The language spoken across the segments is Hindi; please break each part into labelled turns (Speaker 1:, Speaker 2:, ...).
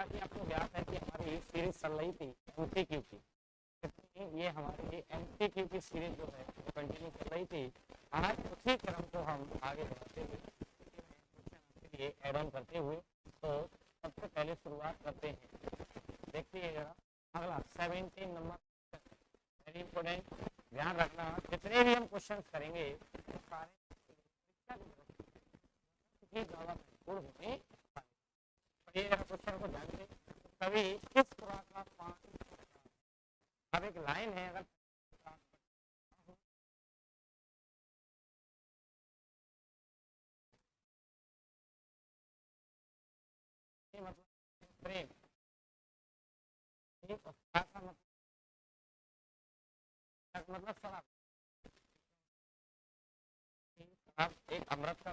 Speaker 1: जैसा कि आपको याद है कि हमारी सीरीज चल रही थी एमसीक्यू की, ये हमारी एमसीक्यू की सीरीज जो है वो कंटिन्यू चल रही थी। आज उसी क्रम को हम आगे बढ़ाते हुए आपके लिए एड ऑन करते हुए तो सबसे पहले शुरुआत करते हैं। देखिए अगला 17 नंबर, वेरी इंपॉर्टेंट, ध्यान रखना जितने भी हम क्वेश्चन करेंगे वो सारे ज्यादा महत्वपूर्ण होने वाले। ये क्वेश्चन को ध्यान दें, कभी किस खुराक का पानी, अब एक लाइन है, अगर मतलब प्रेम मतलब शराब, एक अमृत का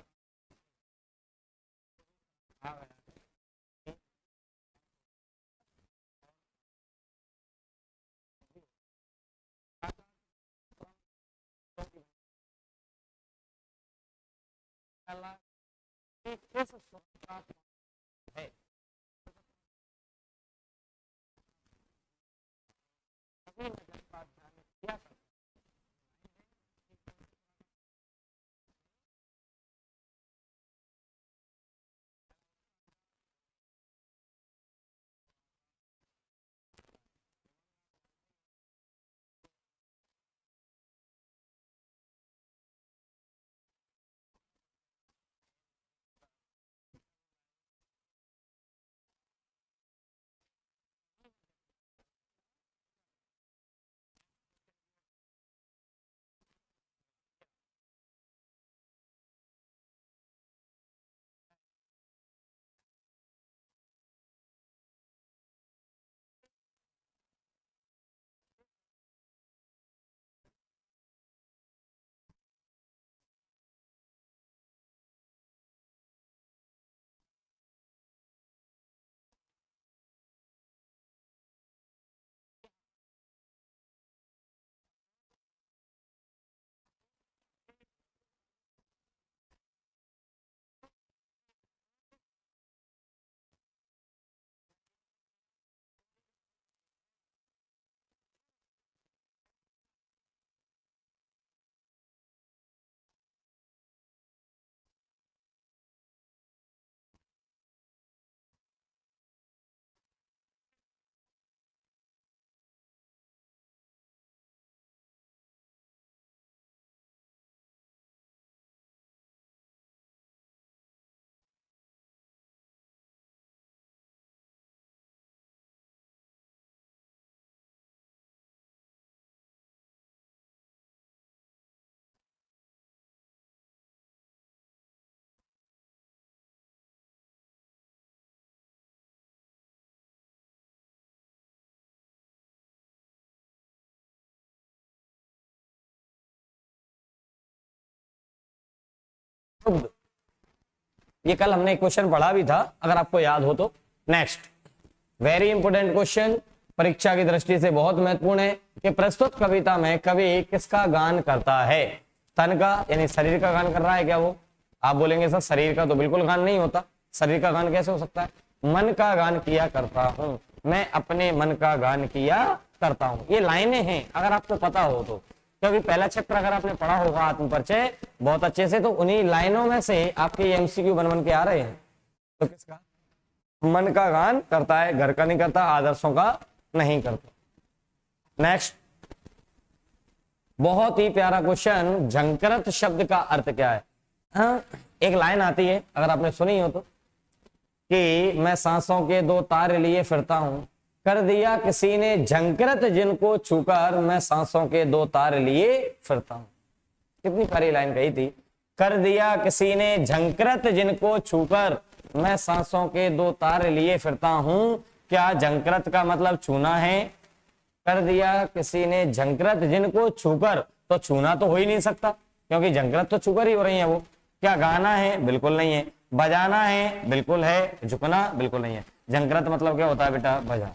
Speaker 1: किस है क्या ये कल हमने क्वेश्चन पढ़ा भी था, अगर आपको याद हो तो। नेक्स्ट वेरी इंपोर्टेंट क्वेश्चन, परीक्षा की दृष्टि से बहुत महत्वपूर्ण है कि प्रस्तुत कविता में कवि किसका गान करता है? तन का यानी शरीर का गान कर रहा है क्या वो? आप बोलेंगे सर शरीर का तो बिल्कुल गान नहीं होता, शरीर का गान कैसे हो सकता है? मन का गान किया करता हूं, मैं अपने मन का गान किया करता हूं। ये लाइनें हैं, अगर आपको पता हो तो, क्योंकि पहला चैप्टर अगर आपने पढ़ा होगा आत्म परिचय बहुत अच्छे से, तो उन्हीं लाइनों में से आपके एमसीक्यू बन के आ रहे हैं। तो किसका मन का गान करता है? घर का नहीं करता, आदर्शों का नहीं करता। नेक्स्ट बहुत ही प्यारा क्वेश्चन, झंकृत शब्द का अर्थ क्या है? हाँ, एक लाइन आती है अगर आपने सुनी हो तो, कि मैं सांसों के दो तार लिए फिरता हूं, कर दिया किसी ने झंकृत जिनको छूकर, मैं सांसों के दो तार लिए फिरता हूं। कितनी प्यारी लाइन कही थी, कर दिया किसी ने झंकृत जिनको छूकर, मैं सांसों के दो तार लिए फिरता हूं। क्या झंकृत का मतलब छूना है? कर दिया किसी ने झंकृत जिनको छूकर, तो छूना तो हो ही नहीं सकता, क्योंकि झंकृत तो छूकर ही हो रही है वो। क्या गाना है? बिल्कुल नहीं है। बजाना है? बिल्कुल है। झुकना? बिल्कुल नहीं है। झंकृत मतलब क्या होता है बेटा? बजा।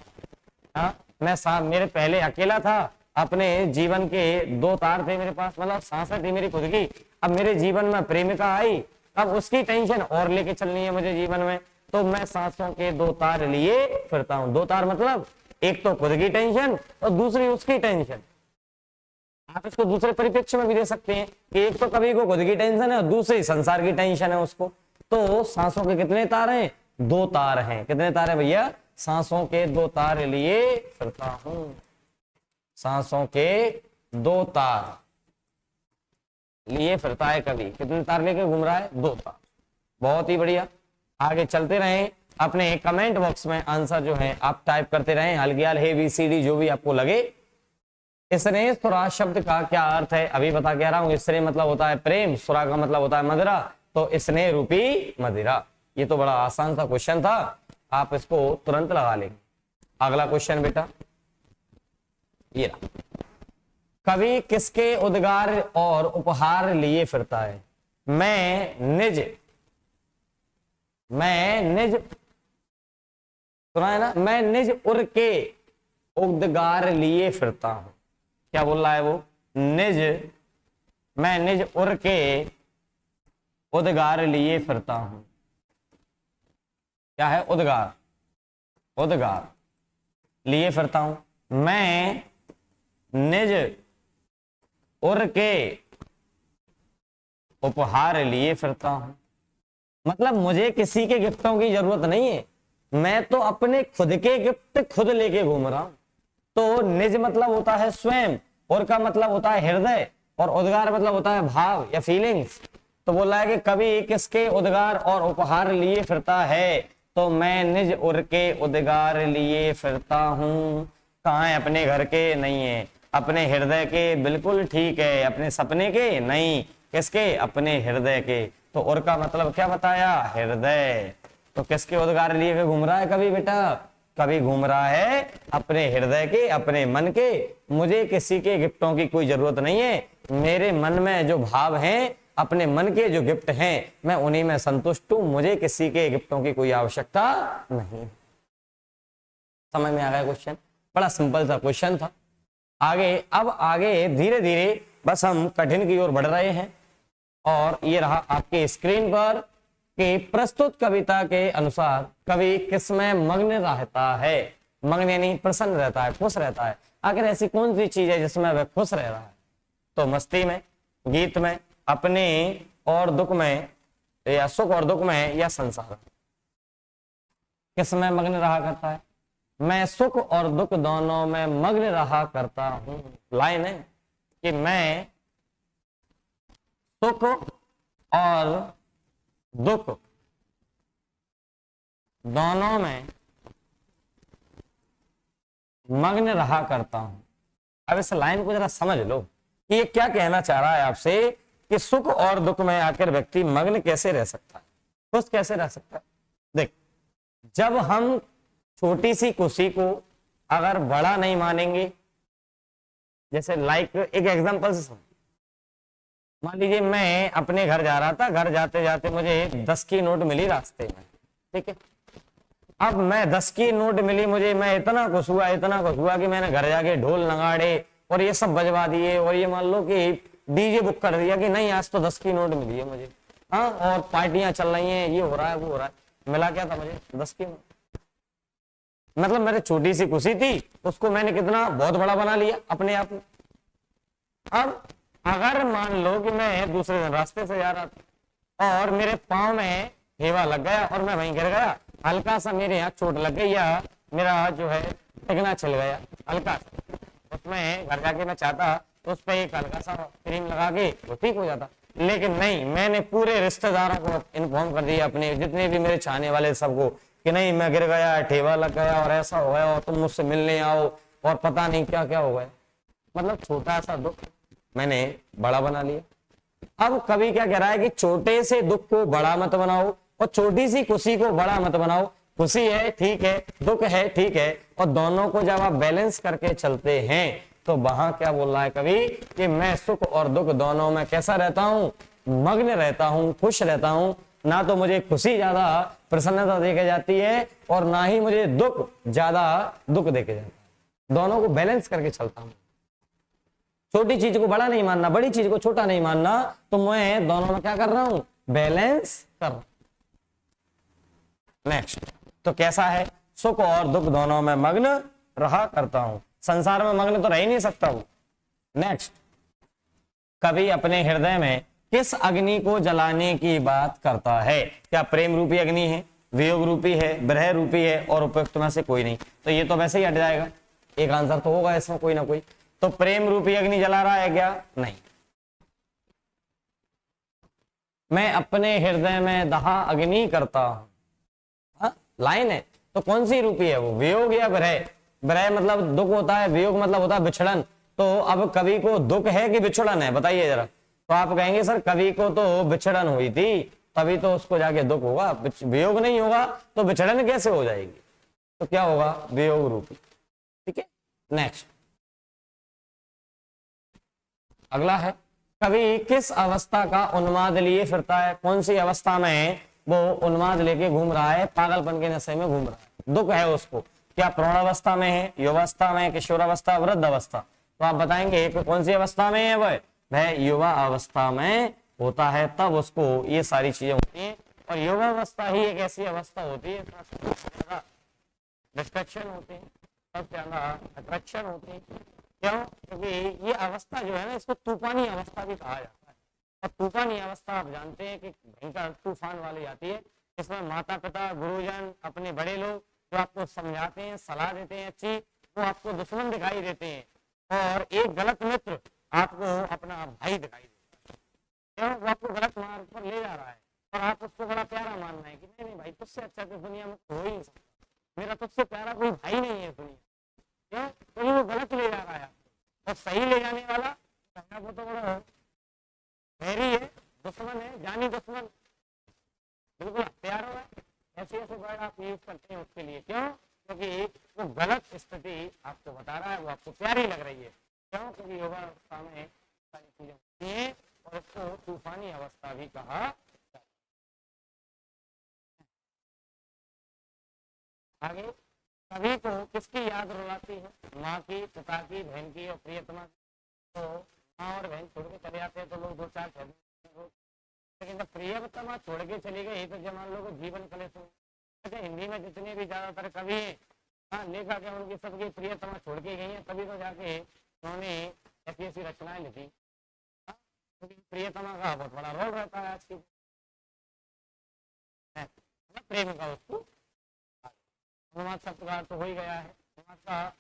Speaker 1: हाँ, मैं मेरे पहले अकेला था, अपने जीवन के दो तार थे मेरे पास, मतलब सांसें थी मेरी खुद की। अब मेरे जीवन में प्रेमिका आई, अब उसकी टेंशन और लेके चलनी है मुझे जीवन में, तो मैं सांसों के दो तार लिए फिरता हूं। दो तार मतलब एक तो खुद की टेंशन और दूसरी उसकी टेंशन। आप इसको दूसरे परिप्रेक्ष्य में भी दे सकते हैं कि एक तो कवि को खुद की टेंशन है और दूसरी संसार की टेंशन है उसको। तो सांसों के कितने तार हैं? दो तार हैं। कितने तार हैं भैया? सांसों के दो तार लिए फिरता हूं। सांसों के दो तार लिए फिरता है कवि। कितने तार लेके घूम रहा है? दो तार। बहुत ही बढ़िया। आगे चलते रहें, अपने कमेंट बॉक्स में आंसर जो है आप टाइप करते रहें, हल्ग्याल हे BCD जो भी आपको लगे। स्नेह सुरा शब्द का क्या अर्थ है? अभी बता के आ रहा हूं। स्नेह मतलब होता है प्रेम, सुरा का मतलब होता है मदिरा, तो स्नेह रूपी मदिरा। ये तो बड़ा आसान सा क्वेश्चन था, आप इसको तुरंत लगा लेंगे। अगला क्वेश्चन बेटा ये रहा, कवि किसके उद्गार और उपहार लिए फिरता है? मैं निज सुना है ना, मैं निज उर के उद्गार लिए फिरता हूं। क्या बोल रहा है वो? मैं निज उर के उद्गार लिए फिरता हूं। क्या है? उद्गार लिए फिरता हूं। मैं निज उर के उपहार लिए फिरता हूं, मतलब मुझे किसी के गिफ्टों की जरूरत नहीं है, मैं तो अपने खुद के गिफ्ट खुद लेके घूम रहा हूं। तो निज मतलब होता है स्वयं, और का मतलब होता है हृदय, और उद्गार मतलब होता है भाव या फीलिंग्स। तो बोला है कि कवि किसके उद्गार और उपहार लिए फिरता है? तो मैं निज उर के उद्गार लिए फिरता हूं। कहाँ है? अपने घर के? नहीं है। अपने हृदय के? बिल्कुल ठीक है। अपने सपने के? नहीं। किसके? अपने हृदय के। तो उर का मतलब क्या बताया? हृदय। तो किसके उद्गार लिए घूम रहा है कवि बेटा? कवि घूम रहा है अपने हृदय के, अपने मन के। मुझे किसी के गिफ्टों की कोई जरूरत नहीं है, मेरे मन में जो भाव हैं, अपने मन के जो गिफ्ट हैं, मैं उन्हीं में संतुष्ट हूं, मुझे किसी के गिफ्टों की कोई आवश्यकता नहीं। समझ में आ गया क्वेश्चन? बड़ा सिंपल सा क्वेश्चन था। अब आगे धीरे धीरे बस हम कठिन की ओर बढ़ रहे हैं। और ये रहा आपके स्क्रीन पर कि प्रस्तुत कविता के अनुसार कवि किसमें मग्न रहता है? मग्न यानी प्रसन्न रहता है, खुश रहता है। आखिर ऐसी कौन सी चीज है जिसमें वह खुश रह रहा है? तो मस्ती में, गीत में, अपने और दुख में, या सुख और दुख में, या संसार? किसमें मग्न रहा करता है? मैं सुख और दुख दोनों में मग्न रहा करता हूं। लाइन है कि मैं सुख और दुख दोनों में मग्न रहा करता हूं। अब इस लाइन को जरा समझ लो कि ये क्या कहना चाह रहा है आपसे, कि सुख और दुख में आकर व्यक्ति मग्न कैसे रह सकता है, खुश कैसे रह सकता है? देख, जब हम छोटी सी खुशी को अगर बड़ा नहीं मानेंगे, जैसे लाइक एक एग्जांपल से समझ, मान लीजिए मैं अपने घर जा रहा था, घर जाते जाते मुझे 10 की नोट मिली रास्ते में, ठीक है। अब मैं 10 की नोट मिली मुझे, मैं इतना खुश हुआ कि मैंने घर जाके ढोल नगाड़े और ये सब बजवा दिए, और ये मान लो कि डीजे बुक कर दिया कि नहीं आज तो 10 की नोट मिली है मुझे, हाँ, और पार्टियां चल रही हैं, ये हो रहा है वो हो रहा है। मिला क्या था मुझे? 10 की नोट। मतलब मेरी छोटी सी खुशी थी, उसको मैंने कितना बहुत बड़ा बना लिया अपने आप में। अब अगर मान लो कि मैं दूसरे दिन रास्ते से जा रहा था और मेरे पांव में हेवा लग गया और मैं वहीं गिर गया, हल्का सा मेरे यहाँ चोट लग गई, या मेरा जो है टिकना छिल गया हल्का सा, उसमें घर जाके मैं चाहता तो उस पर एक हल्का सा क्रीम लगा के वो ठीक हो जाता, लेकिन नहीं, मैंने पूरे रिश्तेदारों को इन्फॉर्म कर दिया, अपने जितने भी मेरे चाहने वाले सबको, कि नहीं मैं गिर गया, ठेवा लग गया और ऐसा हो गया और तुम मुझसे मिलने आओ और पता नहीं क्या क्या हो गया। मतलब छोटा सा दुख मैंने बड़ा बना लिया। अब कवि क्या कह रहा है कि छोटे से दुख को बड़ा मत बनाओ और छोटी सी खुशी को बड़ा मत बनाओ। खुशी है ठीक है, दुख है ठीक है, और दोनों को जब आप बैलेंस करके चलते हैं तो वहां क्या बोल रहा है कवि कि मैं सुख और दुख दोनों में कैसा रहता हूं? मग्न रहता हूं, खुश रहता हूं। ना तो मुझे खुशी ज्यादा प्रसन्नता देके जाती है और ना ही मुझे दुख ज्यादा दुख देके जाता है। दोनों को बैलेंस करके चलता हूं। छोटी चीज को बड़ा नहीं मानना, बड़ी चीज को छोटा नहीं मानना, तो मैं दोनों में क्या कर रहा हूं? बैलेंस कर रहा हूं। नेक्स्ट, तो कैसा है, सुख और दुख दोनों में मग्न रहा करता हूं। संसार में मग्न तो रह ही नहीं सकता वो। नेक्स्ट, कवि अपने हृदय में किस अग्नि को जलाने की बात करता है? क्या प्रेम रूपी अग्नि है, वियोग रूपी है, विरह रूपी है, और उपयुक्त में से कोई नहीं? तो ये तो वैसे ही हट जाएगा, एक आंसर तो होगा इसमें कोई ना कोई। तो प्रेम रूपी अग्नि जला रहा है क्या? नहीं। मैं अपने हृदय में दहा अग्नि करता हूं, लाइन है, तो कौन सी रूपी है वो, वियोग या विरह? विरह मतलब दुख होता है, वियोग मतलब होता है विछड़न। तो अब कवि को दुख है कि विछड़न है, बताइए जरा। तो आप कहेंगे सर कवि को तो विछड़न हुई थी, तभी तो उसको जाके दुख होगा, वियोग नहीं होगा तो विछड़न कैसे हो जाएगी? तो क्या होगा, वियोग रूपी। ठीक है, नेक्स्ट, अगला है, कवि किस अवस्था का उन्माद लिए फिरता है? कौन सी अवस्था में वो उन्माद लेके घूम रहा है, पागलपन के नशे में घूम रहा है, दुख है उसको? क्या प्रौढ़ावस्था में है, युवावस्था में, किशोरावस्था, वृद्ध अवस्था? तो आप बताएंगे कि कौन सी अवस्था में है वह युवा अवस्था में होता है, तब उसको ये सारी चीजें होती हैं। और युवा अवस्था ही एक ऐसी अवस्था होती है डिस्ट्रैक्शन होते हैं, सबसे ज्यादा अट्रैक्शन होती है। क्यों? क्योंकि ये अवस्था जो है ना, इसको तूफानी अवस्था भी कहा जाता है। और तूफानी अवस्था आप जानते हैं कि भयंकर तूफान वाली आती है, इसमें माता पिता, गुरुजन, अपने बड़े लोग जो आपको समझाते हैं, सलाह देते हैं अच्छी, वो आपको दुश्मन दिखाई देते हैं, और एक गलत मित्र आपको अपना भाई दिखाई देता है। क्यों? वो आपको गलत मार्ग पर ले जा रहा है, और आप उसको बड़ा प्यारा मान रहे हैं कि नहीं नहीं भाई, तुझसे अच्छा तो दुनिया में हो ही नहीं सकता, मेरा तुझसे प्यारा कोई भाई नहीं है दुनिया। क्यों? क्योंकि वो गलत ले जा रहा है, और सही ले जाने वाला वो तो बड़ा वैरी है, दुश्मन है, जानी दुश्मन, बिल्कुल प्यार है। ऐसे ऐसे वर्ड आप यूज करते हैं उसके लिए। क्यों? क्योंकि वो गलत स्थिति आपको बता रहा है, वो आपको प्यारी लग रही है। क्यों? क्योंकि योगा अवस्था में सारी चीजें होती हैं, और उसको तूफानी अवस्था भी कहा। आगे, कवि को किसकी याद रुलाती है? माँ की, पिता की, बहन की और प्रियतमा की। तो माँ और बहन छोड़ के चले जाते हैं तो लोग दो चार कहते हैं, लेकिन जब प्रियतमा छोड़ के चली गई तो जब हम लोग जीवन कलेश हो। अच्छा, हिंदी में जितने भी ज्यादातर कवि हैं, लेखक है, उनकी सबकी प्रियतमा छोड़ के गई है, तभी तो जाके उन्होंने ऐसी ऐसी रचनाएं लिखी। क्योंकि प्रियतमा का बहुत बड़ा रोल रहता है आज की प्रेम का। उसको अनुवाद शब्द का तो हो ही गया है, अनुवाद का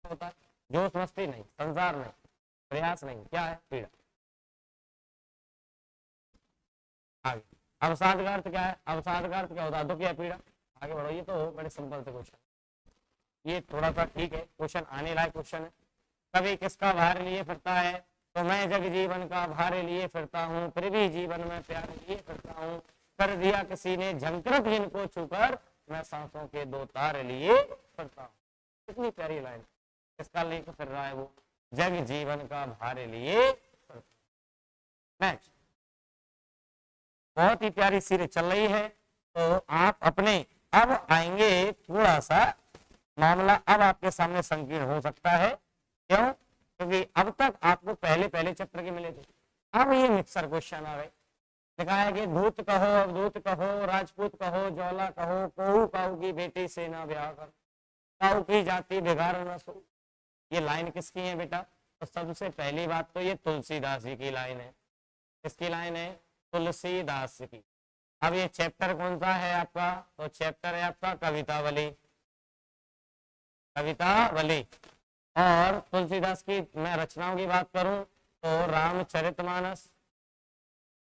Speaker 1: होता है जोश मस्ती नहीं, संसार नहीं, प्रयास नहीं, क्या है, पीड़ा। आगे, अवसाद का अर्थ क्या है? अवसाद का अर्थ क्या होता है? दुख या पीड़ा। आगे बढ़ो, ये तो बड़े सिंपल से क्वेश्चन, ये थोड़ा सा ठीक है, क्वेश्चन आने लायक क्वेश्चन है। कभी किसका भार लिए फिरता है? तो मैं जग जीवन का भार लिए फिरता हूँ, फिर भी जीवन में प्यार लिए फिरता हूँ, कर दिया किसी ने झंकृत जिनको छूकर, मैं सांसों के दो तार लिए फिरता हूँ। कितनी प्यारी लाइन, किसका लेकर फिर रहा है वो? जग जीवन का भार लिए फिरता। नेक्स्ट, बहुत ही प्यारी सीरीज चल रही है, तो आप अपने, अब आएंगे थोड़ा सा मामला, अब आपके सामने संकीर्ण हो सकता है। क्यों? क्योंकि अब तक आपको पहले पहले चैप्टर के मिले थे, अब ये मिक्सर क्वेश्चन आ गए। लिखा है कि धूत कहो, अवधूत कहो, राजपूत कहो, ज्वाला कहो, कोहू काऊ की बेटी से ना ब्याह कर, काऊ की जाति बिगाड़ न सो। ये लाइन किसकी है बेटा? तो सबसे पहली बात तो ये तुलसीदास जी की लाइन है। किसकी लाइन है? तुलसीदास की। अब ये चैप्टर कौन सा है आपका? तो चैप्टर है आपका कवितावली, कवितावली। और तुलसीदास की मैं रचनाओं की बात करूं तो रामचरितमानस,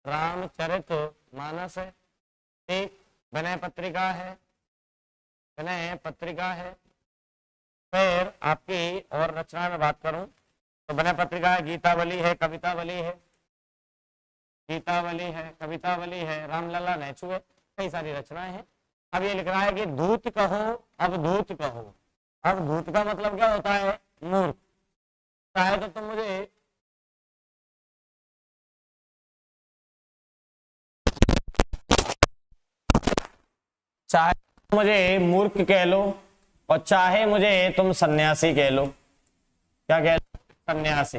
Speaker 1: रामचरितमानस है, ठीक, विनय पत्रिका है, विनय पत्रिका है। फिर आपकी और रचना में बात करूं तो विनय पत्रिका है, गीतावली है, कवितावली है, गीतावली है, कवितावली है, रामलला नेचू है, कई सारी रचनाएं हैं। अब ये लिख रहा है कि धूत कहो, अवधूत कहो। अवधूत का मतलब क्या होता है? मूर्ख। चाहे तो तुम मुझे मूर्ख कह लो, और चाहे मुझे तुम सन्यासी कह लो। क्या कह लो? सन्यासी।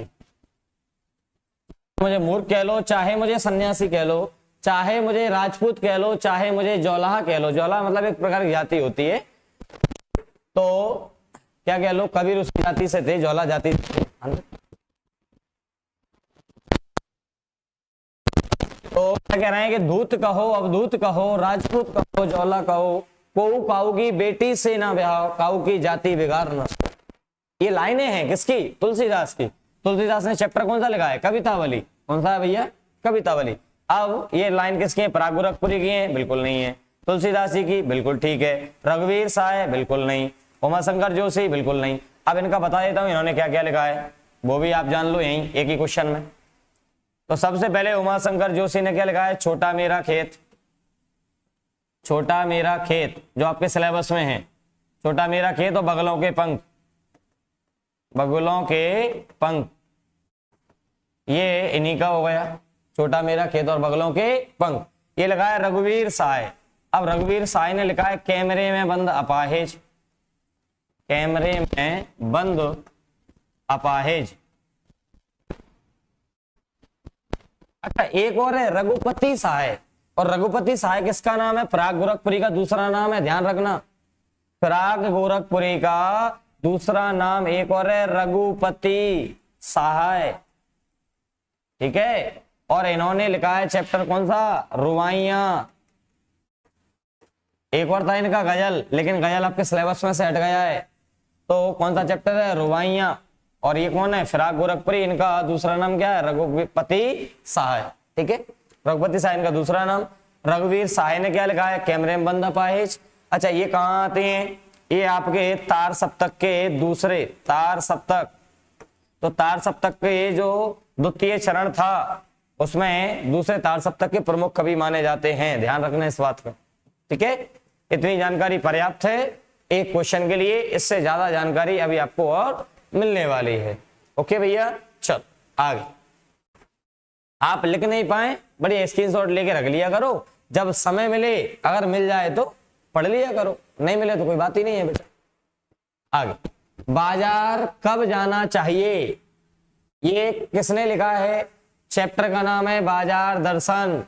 Speaker 1: मुझे मूर्ख कह लो, चाहे मुझे सन्यासी कह लो, चाहे मुझे राजपूत कह लो, चाहे मुझे जोलाहा कह लो, जोलाहा मतलब एक प्रकार की जाति होती है, तो क्या कह लो, कबीर उस जाति से थे, जोला जाति थे। तो क्या कह रहे हैं कि दूत कहो, अवधूत कहो, राजपूत कहो, जोला कहो, कोऊ काऊ की बेटी से ना ब्याह, काऊ की जाति बिगाड़ न सो। ये लाइनें हैं किसकी? तुलसीदास की। तुलसीदास ने चैप्टर कौन सा लिखा है? कवितावली। कौन सा है भैया? कवितावली। अब ये लाइन किसकी है? पराग गोरखपुरी की है? बिल्कुल नहीं है। तुलसीदास जी की? बिल्कुल ठीक है। रघुवीर साय? बिल्कुल नहीं। उमाशंकर जोशी? बिल्कुल नहीं। अब इनका बता देता हूं इन्होंने क्या क्या लिखा है, वो भी आप जान लो यहीं एक ही क्वेश्चन में। तो सबसे पहले उमाशंकर जोशी ने क्या लिखा है? छोटा मेरा खेत। छोटा मेरा खेत जो आपके सिलेबस में है, छोटा मेरा खेत और बगलों के पंख, बगुलों के पंख, ये इन्हीं का हो गया, छोटा मेरा खेत और बगलों के पंख। ये लिखा है रघुवीर साय। अब रघुवीर साय ने लिखा है कैमरे में बंद अपाहिज, कैमरे में बंद अपाहिज। अच्छा एक और है रघुपति साय, और रघुपति साय किसका नाम है? पराग गोरखपुरी का दूसरा नाम है, ध्यान रखना। पराग गोरखपुरी का दूसरा नाम एक और है रघुपति सहाय, ठीक है। और इन्होंने लिखा है चैप्टर कौन सा? रुबाइयां। एक और था इनका गजल, लेकिन गजल आपके सिलेबस में से हट गया है। तो कौन सा चैप्टर है? रुबाइयां। और ये कौन है? फिराक गोरखपुरी, इनका दूसरा नाम क्या है? रघुपति सहाय, ठीक है। रघुपति सहाय इनका दूसरा नाम। रघुवीर सहाय ने क्या लिखा है? कैमरे में बंद अपाहिज। अच्छा ये कहाँ आते हैं? ये आपके तार सप्तक के दूसरे, तार सप्तक, तो तार सप्तक के जो द्वितीय चरण था उसमें दूसरे तार सप्तक के प्रमुख कवि माने जाते हैं, ध्यान रखना इस बात का, ठीक है। इतनी जानकारी पर्याप्त है एक क्वेश्चन के लिए, इससे ज्यादा जानकारी अभी आपको और मिलने वाली है। ओके भैया, चल आगे। आप लिख नहीं पाए, बड़ी स्क्रीनशॉट लेके रख लिया करो, जब समय मिले अगर मिल जाए तो पढ़ लिया करो, नहीं मिले तो कोई बात ही नहीं है बेटा। आगे, बाजार कब जाना चाहिए? ये किसने लिखा है? चैप्टर का नाम है बाजार दर्शन।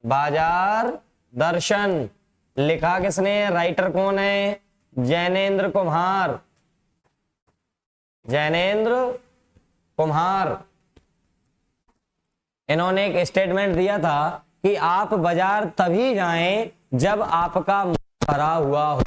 Speaker 1: बाजार दर्शन लिखा किसने? राइटर कौन है? जैनेन्द्र कुम्हार। जैनेन्द्र कुम्हार। इन्होंने एक स्टेटमेंट दिया था कि आप बाजार तभी जाएं जब आपका मन भरा हुआ हो।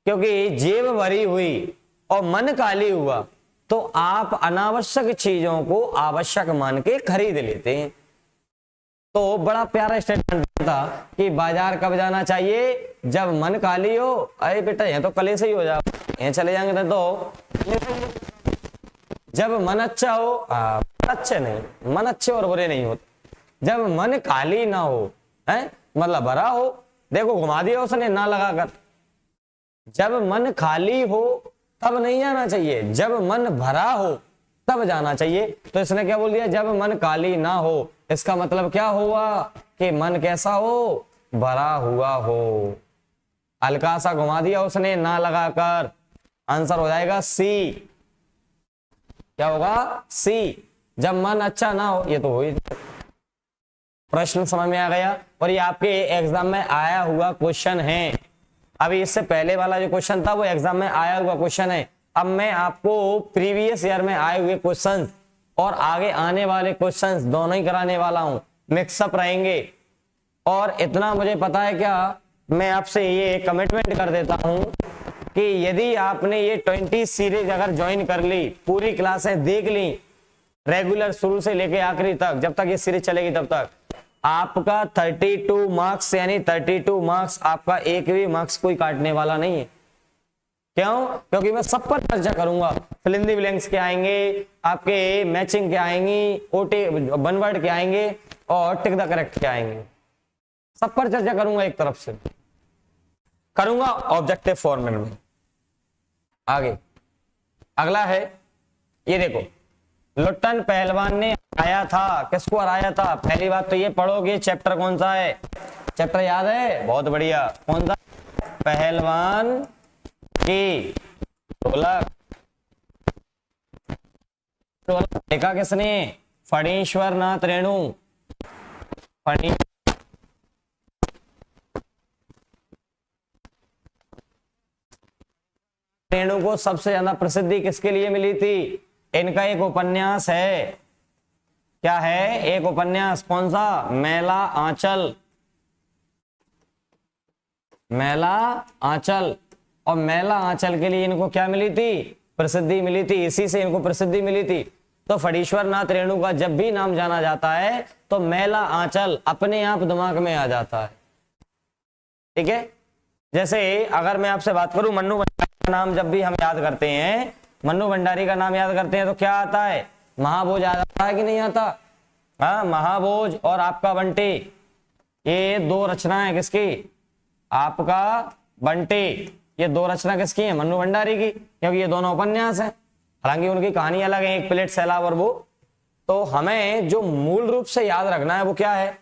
Speaker 1: क्योंकि जेब भरी हुई और मन खाली हुआ तो आप अनावश्यक चीजों को आवश्यक मान के खरीद लेते हैं। तो बड़ा प्यारा स्टेटमेंट था कि बाजार कब जाना चाहिए? जब मन खाली हो। अरे बेटा ये तो कल से ही हो जाओ, यहाँ चले जाएंगे तो जब मन अच्छा हो, अच्छे नहीं, मन अच्छे और बुरे नहीं होते। जब मन खाली ना हो, है मतलब भरा हो, देखो घुमा दिया उसने ना लगाकर। जब मन खाली हो तब नहीं जाना चाहिए, जब मन भरा हो तब जाना चाहिए। तो इसने क्या बोल दिया? जब मन खाली ना हो। इसका मतलब क्या हुआ कि मन कैसा हो? भरा हुआ हो। हल्का सा घुमा दिया उसने ना लगाकर। आंसर हो जाएगा सी। क्या होगा? सी। जब मन अच्छा ना हो, ये तो हो ही। प्रश्न समझ में आ गया? और ये आपके एग्जाम में आया हुआ क्वेश्चन है। अभी इससे पहले वाला जो क्वेश्चन था वो एग्जाम में आया हुआ क्वेश्चन है। अब मैं आपको प्रीवियस ईयर में आए हुए क्वेश्चंस और आगे आने वाले क्वेश्चंस दोनों ही कराने वाला हूं, मिक्सअप रहेंगे। और इतना मुझे पता है क्या, मैं आपसे ये कमिटमेंट कर देता हूं कि यदि आपने ये 20 सीरीज अगर ज्वाइन कर ली, पूरी क्लासें देख ली रेगुलर शुरू से लेके आखिरी तक, जब तक ये सीरीज चलेगी तब तक, आपका 32 मार्क्स, यानी 32 मार्क्स आपका एक भी मार्क्स कोई काटने वाला नहीं है। क्यों? क्योंकि मैं सब पर चर्चा करूंगा। फिल इन द ब्लैंक्स के आएंगे, आपके मैचिंग के आएंगी, ओटे वन वर्ड के आएंगे और टिक द करेक्ट के आएंगे। सब पर चर्चा करूंगा, एक तरफ से करूंगा ऑब्जेक्टिव फॉर्मेट में। आगे अगला है, ये देखो, लुट्टन पहलवान ने हराया था। किसको हराया था? पहली बात तो ये पढ़ोगे चैप्टर कौन सा है? चैप्टर याद है? बहुत बढ़िया। कौन सा? पहलवान की ढोलक। लिखा किसने? फणीश्वर नाथ रेणु। रेणु को सबसे ज्यादा प्रसिद्धि किसके लिए मिली थी? इनका एक उपन्यास है, क्या है? एक उपन्यास, कौन सा? मेला आंचल। मेला आंचल। और मेला आंचल के लिए इनको क्या मिली थी? प्रसिद्धि मिली थी, इसी से इनको प्रसिद्धि मिली थी। तो फणीश्वर नाथ रेणु का जब भी नाम जाना जाता है तो मेला आंचल अपने आप दिमाग में आ जाता है। ठीक है, जैसे अगर मैं आपसे बात करूं, मन्नू भंडारी का नाम जब भी हम याद करते हैं, मन्नू भंडारी का नाम याद करते हैं तो क्या आता है? महाभोज आ जाता है कि नहीं आता? हाँ, महाभोज और आपका बंटी, ये दो रचनाएं किसकी? आपका बंटी। ये दो रचना किसकी है? मन्नू भंडारी की, क्योंकि ये दोनों उपन्यास हैं। हालांकि उनकी कहानी अलग है, एक प्लेट सैलाब और वो। तो हमें जो मूल रूप से याद रखना है वो क्या है?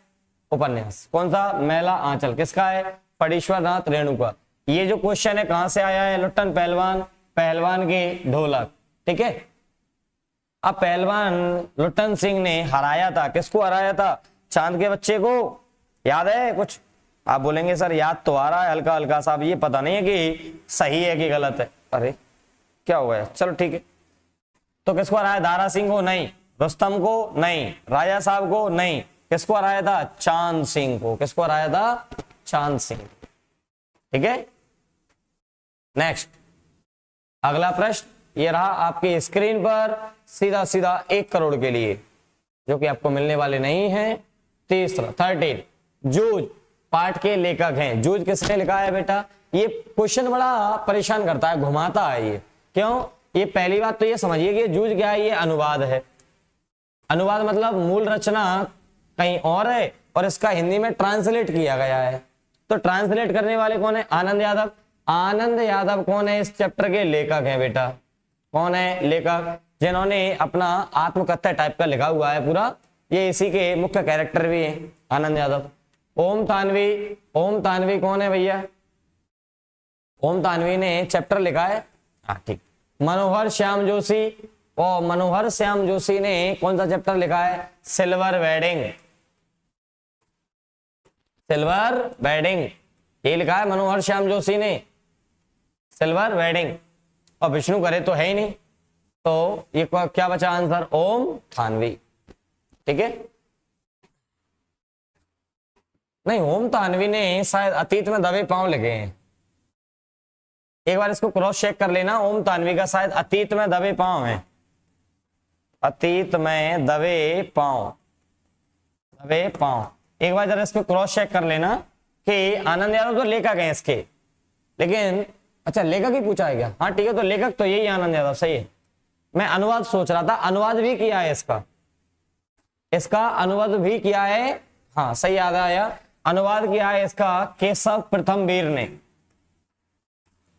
Speaker 1: उपन्यास। कौन सा? मेला आंचल। किसका है? फणीश्वर नाथ रेणु का। ये जो क्वेश्चन है कहां से आया है? लुट्टन पहलवान, पहलवान के ढोलक। ठीक है, अब पहलवान लुट्टन सिंह ने हराया था, किसको हराया था? चांद के बच्चे को। याद है कुछ? आप बोलेंगे सर याद तो आ रहा है हल्का हल्का सा, ये पता नहीं है कि सही है कि गलत है। अरे क्या हुआ है? चलो ठीक है, तो किसको हराया? दारा सिंह को नहीं, रुस्तम को नहीं, राजा साहब को नहीं, किसको हराया था? चांद सिंह को। किसको हराया था? चांद सिंह। ठीक है, नेक्स्ट अगला प्रश्न ये रहा आपकी स्क्रीन पर, सीधा सीधा 1 करोड़ के लिए, जो कि आपको मिलने वाले नहीं है। तीसरा 13 जूझ पाठ के लेखक हैं। जूझ किसने लिखा है बेटा? ये क्वेश्चन बड़ा परेशान करता है, घुमाता है ये। क्यों? ये पहली बात तो ये समझिए कि जूझ क्या है? ये अनुवाद है। अनुवाद मतलब मूल रचना कहीं और है और इसका हिंदी में ट्रांसलेट किया गया है। तो ट्रांसलेट करने वाले कौन है? आनंद यादव। आनंद यादव कौन है? इस चैप्टर के लेखक हैं बेटा। कौन है? लेखक, जिन्होंने अपना आत्मकथ्य टाइप का लिखा हुआ है पूरा। ये इसी के मुख्य कैरेक्टर भी हैं, आनंद यादव। ओम तानवी, ओम तानवी कौन है भैया? ओम तानवी ने चैप्टर लिखा है, हाँ ठीक। मनोहर श्याम जोशी, और मनोहर श्याम जोशी ने कौन सा चैप्टर लिखा है? Silver wedding. सिल्वर वेडिंग ये लिखा है मनोहर श्याम जोशी ने, सिल्वर वेडिंग। और विष्णु करे तो है ही नहीं, तो ये क्या बचा आंसर? ओम थानवी। ठीक है, नहीं ओम तानवी ने शायद अतीत में दबे पांव लिखे हैं। एक बार इसको क्रॉस चेक कर लेना, ओम तानवी का शायद अतीत में दबे पांव है। अतीत में दबे पांव, दबे पांव। एक बार जरा इसको क्रॉस चेक कर लेना कि आनंद यादव तो लेखक हैं इसके, लेकिन अच्छा लेखक ही पूछा है क्या? हाँ ठीक है, तो लेखक तो यही आनंद यादव, सही है। मैं अनुवाद सोच रहा था, अनुवाद भी किया है इसका, इसका अनुवाद भी किया है। हाँ सही याद आया, अनुवाद किया है इसका केशव प्रथम वीर ने।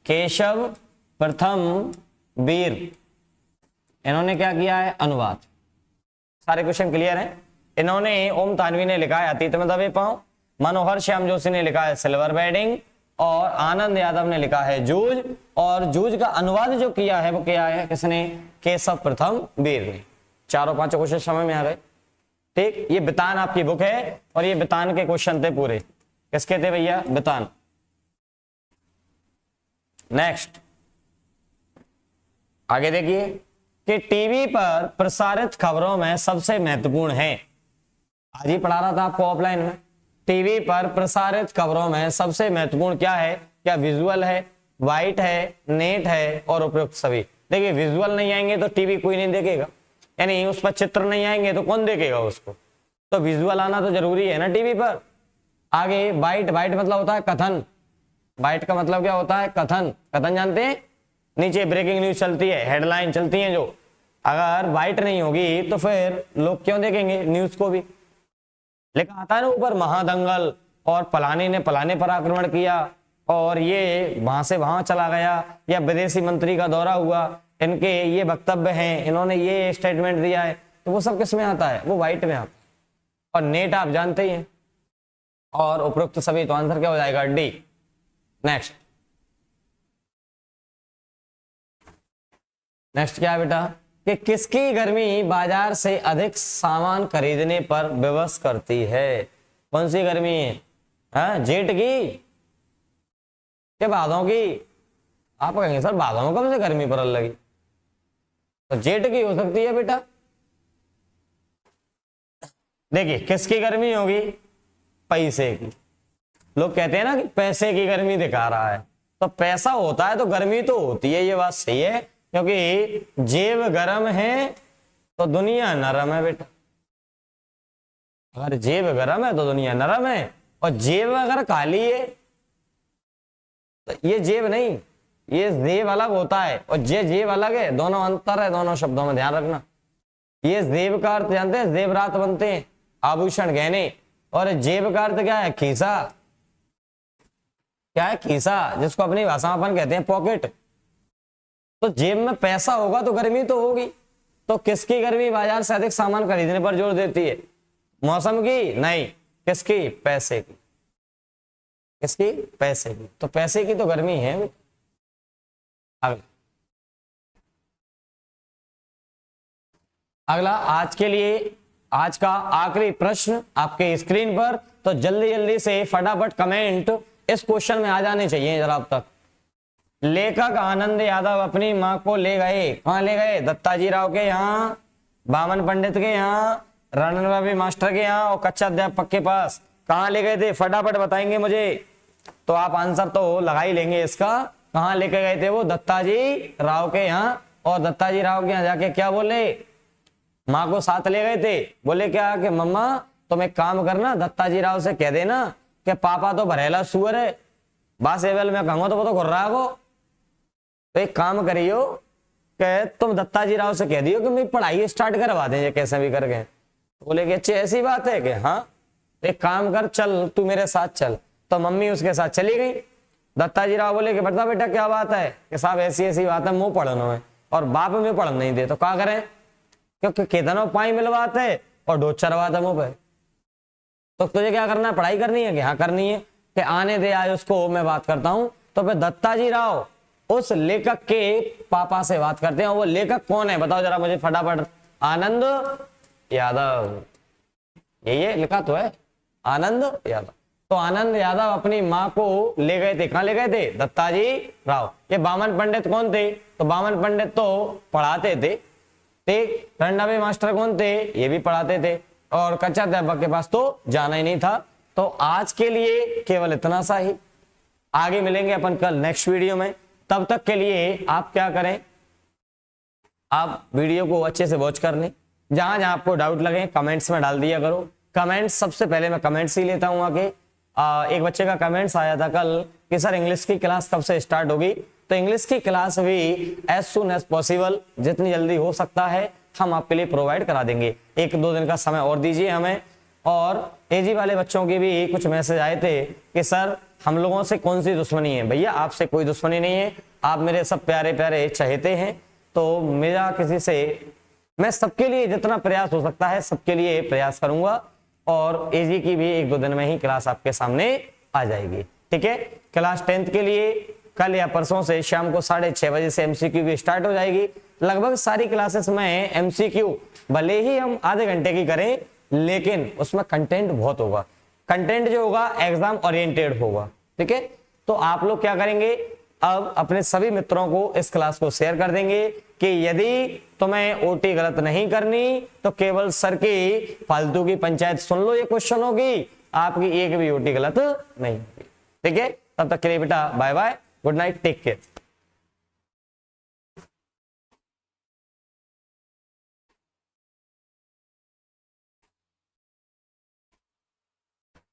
Speaker 1: केशव प्रथम वीर, इन्होंने क्या किया है? अनुवाद। सारे क्वेश्चन क्लियर हैं। इन्होंने, ओम तानवी ने लिखा है अतीत में दबे पांव, मनोहर श्याम जोशी ने लिखा है सिल्वर वेडिंग, और आनंद यादव ने लिखा है जूझ। और जूझ का अनुवाद जो किया है वो किया है किसने? केशव प्रथम वीर ने। चारों पांचों क्वेश्चन समझ में आ गए? ठीक, ये बितान आपकी बुक है और ये बितान के क्वेश्चन थे पूरे। किसके थे भैया? बितान। नेक्स्ट आगे देखिए कि टीवी पर प्रसारित खबरों में सबसे महत्वपूर्ण है। आज ही पढ़ा रहा था आपको ऑफलाइन में। टीवी पर प्रसारित खबरों में सबसे महत्वपूर्ण क्या है? क्या विजुअल है, वाइट है, नेट है और उपयुक्त सभी। देखिए विजुअल नहीं आएंगे तो टीवी कोई नहीं देखेगा, यानी उस पर चित्र नहीं आएंगे तो कौन देखेगा उसको? तो विजुअल आना तो जरूरी है ना टीवी पर। आगे वाइट, वाइट मतलब होता है कथन। वाइट का मतलब क्या होता है? कथन। कथन जानते हैं? नीचे ब्रेकिंग न्यूज चलती है, हेडलाइन चलती है जो, अगर वाइट नहीं होगी तो फिर लोग क्यों देखेंगे न्यूज को भी? लिखा आता है ना ऊपर महादंगल, और फलाने ने फलाने पर आक्रमण किया, और ये वहां से वहां चला गया, या विदेशी मंत्री का दौरा हुआ, इनके ये वक्तव्य हैं, इन्होंने ये स्टेटमेंट दिया है, तो वो सब किस में आता है? वो वाइट में आता है। और नेट आप जानते ही हैं, और उपरोक्त सभी, तो आंसर क्या हो जाएगा? डी। नेक्स्ट, नेक्स्ट क्या है बेटा? कि किसकी गर्मी बाजार से अधिक सामान खरीदने पर विवश करती है? कौन सी गर्मी है? हाँ, जेठ की के बादों की? आप कहेंगे सर बादों में कब से गर्मी पड़ने लगी? तो जेठ की हो सकती है बेटा। देखिए किसकी गर्मी होगी? पैसे की। लोग कहते हैं ना कि पैसे की गर्मी दिखा रहा है, तो पैसा होता है तो गर्मी तो होती है, ये बात सही है, क्योंकि जेब गर्म है तो दुनिया नरम है बेटा। अगर जेब गर्म है तो दुनिया नरम है, और जेब अगर काली है तो ये जेब नहीं, ये जेब अलग होता है और ये जेब अलग है, दोनों अंतर है दोनों शब्दों में, ध्यान रखना। ये जेब का अर्थ जानते हैं, जेवरात बनते हैं, आभूषण गहने, और जेब का अर्थ क्या है? खीसा। क्या है? खीसा, जिसको अपनी भाषा में अपन कहते हैं पॉकेट। तो जेब में पैसा होगा तो गर्मी तो होगी। तो किसकी गर्मी बाजार से अधिक सामान खरीदने पर जोर देती है? मौसम की? नहीं। किसकी? पैसे की। किसकी? पैसे की। तो पैसे की तो गर्मी है। अगला आज के लिए आज का आखिरी प्रश्न आपके स्क्रीन पर, तो जल्दी जल्दी से फटाफट कमेंट इस क्वेश्चन में आ जाने चाहिए जरा अब तक। लेखक आनंद यादव अपनी मां को ले गए, कहां ले गए? दत्ताजी राव के यहाँ, बामन पंडित के यहाँ, रणन रवि मास्टर के यहाँ और कच्चा अध्यापक के पास। कहां ले गए थे? फटाफट बताएंगे मुझे, तो आप आंसर तो लगा ही लेंगे इसका। कहां लेके गए थे वो? दत्ताजी राव के यहाँ। और दत्ताजी राव के यहाँ जाके क्या बोले? माँ को साथ ले गए थे। बोले क्या कि मम्मा तुम एक काम करना, दत्ताजी राव से कह देना कि पापा तो भरेला सुअर है, बास एवल में कहूंगा तो वो तो घुर्रा को। तो एक काम करियो कि तुम दत्ताजी राव से कह दियो कि मेरी पढ़ाई स्टार्ट करवा देंगे कैसे भी करके। बोले कि अच्छी ऐसी बात है कि हाँ, एक काम कर, चल तू मेरे साथ चल। तो मम्मी उसके साथ चली गई। दत्ताजी राव बोले कि बता बेटा क्या बात है? कि साहब ऐसी ऐसी बात है, मुंह पढ़नो है, और बाप में पढ़ नहीं दे, तो क्या करें? क्योंकि केतनो पाई मिलवाते और डोज चरवाते मुंह पे। तो तुझे क्या करना है? पढ़ाई करनी है कि हाँ करनी है? कि आने दे आज उसको, मैं बात करता हूं। तो फिर दत्ताजी राव उस लेखक के पापा से बात करते हैं। वो लेखक कौन है बताओ जरा मुझे फटाफट। आनंद यादव, ये लिखा तो है आनंद यादव। तो आनंद यादव अपनी माँ को ले गए थे। कहां ले गए थे? दत्ताजी राव। ये बामन पंडित कौन थे? तो बामन पंडित तो पढ़ाते थे। रणनवे मास्टर कौन थे? ये भी पढ़ाते थे। और कच्चा अध्यापक के पास तो जाना ही नहीं था। तो आज के लिए केवल इतना सा ही, आगे मिलेंगे अपन कल नेक्स्ट वीडियो में। तब तक के लिए आप क्या करें, आप वीडियो को अच्छे से वॉच कर लें, जहां जहां आपको डाउट लगे कमेंट्स में डाल दिया करो। कमेंट्स सबसे पहले मैं कमेंट्स ही लेता हूं आगे। एक बच्चे का कमेंट्स आया था कल कि सर इंग्लिश की क्लास कब से स्टार्ट होगी? तो इंग्लिश की क्लास भी एज सुन एज पॉसिबल, जितनी जल्दी हो सकता है हम आपके लिए प्रोवाइड करा देंगे। 1-2 दिन का समय और दीजिए हमें। और एजी वाले बच्चों के भी कुछ मैसेज आए थे कि सर हम लोगों से कौन सी दुश्मनी है? भैया आपसे कोई दुश्मनी नहीं है, आप मेरे सब प्यारे प्यारे चहेते हैं। तो मेरा किसी से, मैं सबके लिए जितना प्रयास हो सकता है सबके लिए प्रयास करूंगा। और एजी की भी 1-2 दिन में ही क्लास आपके सामने आ जाएगी। ठीक है, क्लास 10th के लिए कल या परसों से शाम को 6:30 बजे से एमसीक्यू भी स्टार्ट हो जाएगी। लगभग सारी क्लासेस में एमसीक्यू भले ही हम आधे घंटे की करें, लेकिन उसमें कंटेंट बहुत होगा। कंटेंट जो होगा एग्जाम ओरिएंटेड होगा। ठीक है, तो आप लोग क्या करेंगे, अब अपने सभी मित्रों को इस क्लास को शेयर कर देंगे कि यदि तुम्हें ओटी गलत नहीं करनी तो केवल सर की फालतू की पंचायत सुन लो, ये क्वेश्चन होगी, आपकी एक भी ओटी गलत नहीं होगी। ठीक है, तब तक के लिए बेटा bye bye, good night, take care.